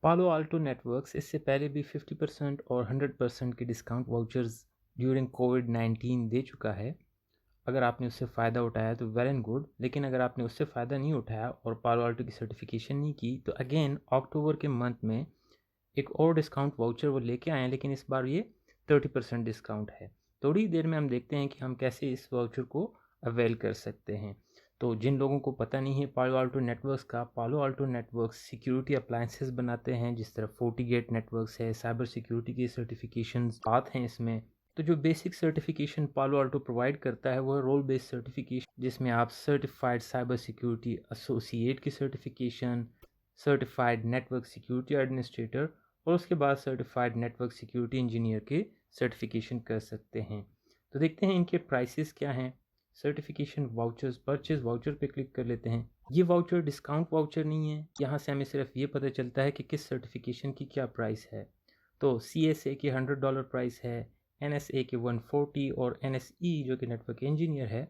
पालो Alto networks इससे पहले भी 50% और 100% के डिस्काउंट वाउचर्स ड्यूरिंग कोविड-19 दे चुका है। अगर आपने उससे फ़ायदा उठाया तो वेल एंड गुड, लेकिन अगर आपने उससे फ़ायदा नहीं उठाया और पालो आल्टो की सर्टिफिकेशन नहीं की तो अगेन अक्टूबर के मंथ में एक और डिस्काउंट वाउचर वो लेके आए हैं, लेकिन इस बार ये 30% डिस्काउंट है। थोड़ी देर में हम देखते हैं कि हम कैसे इस वाउचर को अवेल कर सकते हैं। तो जिन लोगों को पता नहीं है पालो आल्टो नेटवर्क्स का, पालो आल्टो नेटवर्क्स सिक्योरिटी अप्लायंसेस बनाते हैं, जिस तरह फोर्टीगेट नेटवर्क्स है, साइबर सिक्योरिटी की सर्टिफिकेशंस आते हैं इसमें। तो जो बेसिक सर्टिफिकेशन पालो आल्टो प्रोवाइड करता है वो है रोल बेस्ड सर्टिफिकेशन, जिसमें आप सर्टिफाइड साइबर सिक्योरिटी एसोसिएट की certification, certified network security administrator और उसके बाद सर्टिफाइड नेटवर्क सिक्योरिटी इंजीनियर के सर्टिफिकेशन कर सकते हैं। तो देखते हैं इनके प्राइसेस क्या हैं। सर्टिफिकेशन वाउचर्स, परचेज वाउचर पे क्लिक कर लेते हैं। ये वाउचर डिस्काउंट वाउचर नहीं है, यहाँ से हमें सिर्फ ये पता चलता है कि किस सर्टिफिकेशन की क्या प्राइस है। तो CSA की $100 प्राइस है, NSA के 140 और NSE जो कि नेटवर्क इंजीनियर है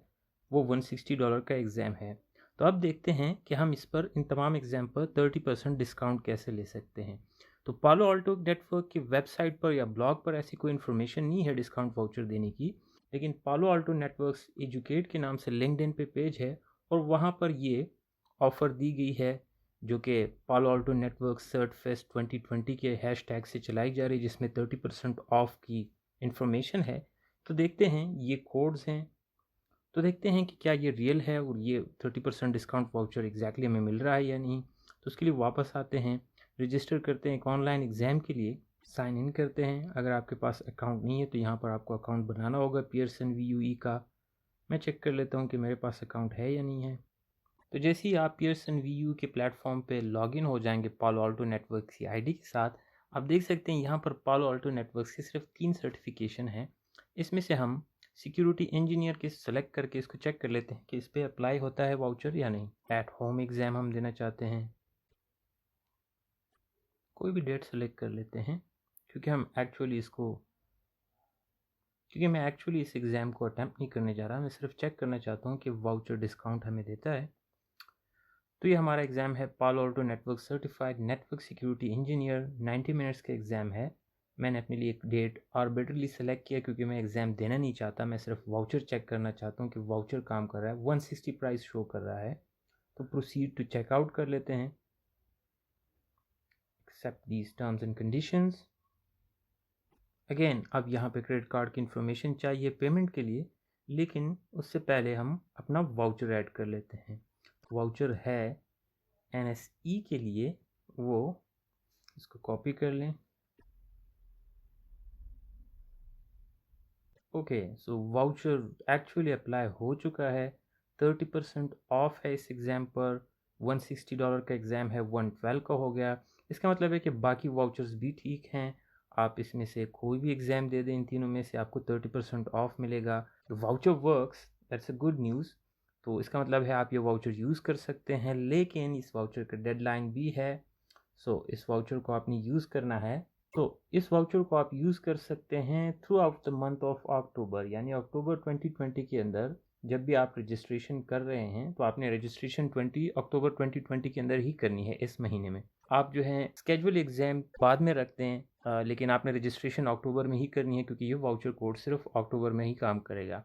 वो $160 का एग्ज़ाम है। तो अब देखते हैं कि हम इस पर इन तमाम एग्ज़ाम पर 30% डिस्काउंट कैसे ले सकते हैं। तो पालो आल्टो नेटवर्क की वेबसाइट पर या ब्लॉग पर ऐसी कोई इन्फॉर्मेशन नहीं है डिस्काउंट वाउचर देने की, लेकिन पालो आल्टो नेटवर्क्स एजुकेट के नाम से लिंक्डइन पे पेज है और वहाँ पर ये ऑफ़र दी गई है जो कि पालो आल्टो नेटवर्क सर्ट फेस्ट 2020 के हैशटैग से चलाई जा रही है, जिसमें 30% ऑफ की इन्फॉर्मेशन है। तो देखते हैं ये कोड्स हैं, तो देखते हैं कि क्या ये रियल है और ये 30% डिस्काउंट वाउचर एग्जैक्टली हमें मिल रहा है या नहीं। तो उसके लिए वापस आते हैं, रजिस्टर करते हैं एक ऑनलाइन एग्ज़ाम के लिए, साइन इन करते हैं। अगर आपके पास अकाउंट नहीं है तो यहाँ पर आपको अकाउंट बनाना होगा पियर्सन VUE का। मैं चेक कर लेता हूँ कि मेरे पास अकाउंट है या नहीं है। तो जैसे ही आप पियर्सन VUE के प्लेटफॉर्म पे लॉगिन हो जाएंगे पालो आल्टो नेटवर्क की आईडी के साथ, आप देख सकते हैं यहाँ पर पालो आल्टो नेटवर्क की सिर्फ 3 सर्टिफिकेशन है। इसमें से हम सिक्योरिटी इंजीनियर के सेलेक्ट करके इसको चेक कर लेते हैं कि इस पर अप्लाई होता है वाउचर या नहीं। एट होम एग्ज़ाम हम देना चाहते हैं, कोई भी डेट सेलेक्ट कर लेते हैं क्योंकि मैं एक्चुअली इस एग्ज़ाम को अटैम्प्ट नहीं करने जा रहा, मैं सिर्फ चेक करना चाहता हूँ कि वाउचर डिस्काउंट हमें देता है। तो ये हमारा एग्ज़ाम है पालो Alto network certified network security engineer, 90 minutes का एग्ज़ाम है। मैंने अपने लिए एक डेट आर्बिट्रली सेलेक्ट किया क्योंकि मैं एग्ज़ाम देना नहीं चाहता, मैं सिर्फ वाउचर चेक करना चाहता हूँ कि वाउचर काम कर रहा है। 160 प्राइस शो कर रहा है, तो प्रोसीड टू चेकआउट कर लेते हैं। Accept these terms and conditions. Again अब यहाँ पे क्रेडिट कार्ड की इन्फॉर्मेशन चाहिए पेमेंट के लिए, लेकिन उससे पहले हम अपना वाउचर ऐड कर लेते हैं। वाउचर है NSE के लिए, वो इसको कॉपी कर लें। ओके, सो वाउचर एक्चुअली अप्लाई हो चुका है, 30% ऑफ है इस एग्ज़ाम पर। $160 का एग्ज़ाम है, 112 का हो गया। इसका मतलब है कि बाकी वाउचर्स भी ठीक हैं, आप इसमें से कोई भी एग्ज़ाम दे दें, इन तीनों में से आपको 30% ऑफ मिलेगा। The voucher works, that's a good news. तो इसका मतलब है आप ये वाउचर यूज़ कर सकते हैं, लेकिन इस वाउचर का डेडलाइन भी है। सो इस वाउचर को आपने यूज़ करना है। तो इस वाउचर को आप यूज़ कर सकते हैं through out the month of October, यानी अक्टूबर 2020 के अंदर। जब भी आप रजिस्ट्रेशन कर रहे हैं तो आपने रजिस्ट्रेशन 20 अक्टूबर 2020 के अंदर ही करनी है, इस महीने में। आप जो है स्केड्यूल एग्ज़ाम बाद में रखते हैं, लेकिन आपने रजिस्ट्रेशन अक्टूबर में ही करनी है क्योंकि ये वाउचर कोड सिर्फ अक्टूबर में ही काम करेगा।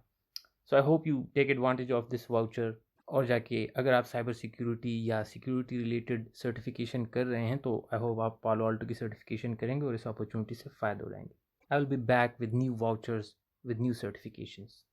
So I hope you take advantage of this voucher, और जाके अगर आप साइबर सिक्योरिटी या सिक्योरिटी रिलेटेड सर्टिफिकेशन कर रहे हैं तो आई होप आप पालो आल्टो की सर्टिफिकेशन करेंगे और इस अपॉर्चुनिटी से फ़ायदा उठाएंगे। I will be back with new vouchers with new certifications.